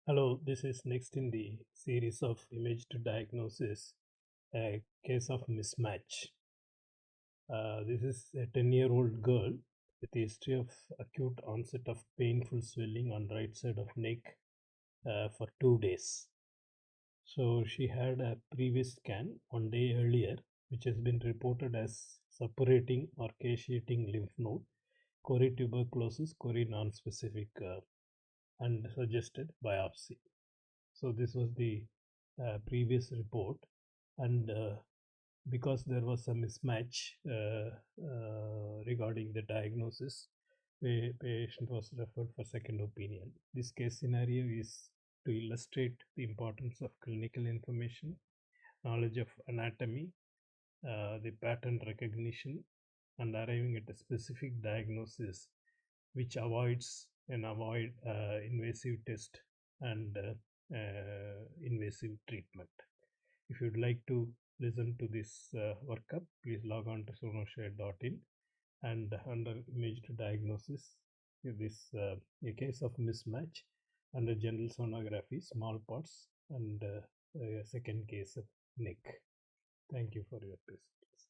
Hello, this is next in the series of image to diagnosis, a case of mismatch. This is a 10-year-old girl with a history of acute onset of painful swelling on right side of neck for 2 days. So she had a previous scan 1 day earlier, which has been reported as suppurating or caseating lymph node, tuberculosis, non-specific, and suggested biopsy. So this was the previous report, and because there was a mismatch regarding the diagnosis, the patient was referred for second opinion. This case scenario is to illustrate the importance of clinical information, knowledge of anatomy, the pattern recognition, and arriving at a specific diagnosis which avoid invasive test and invasive treatment. If you'd like to listen to this workup, please log on to sonoshare.in, and under image to diagnosis, this a case of mismatch under general sonography, small parts, and a second case of neck. Thank you for your patience.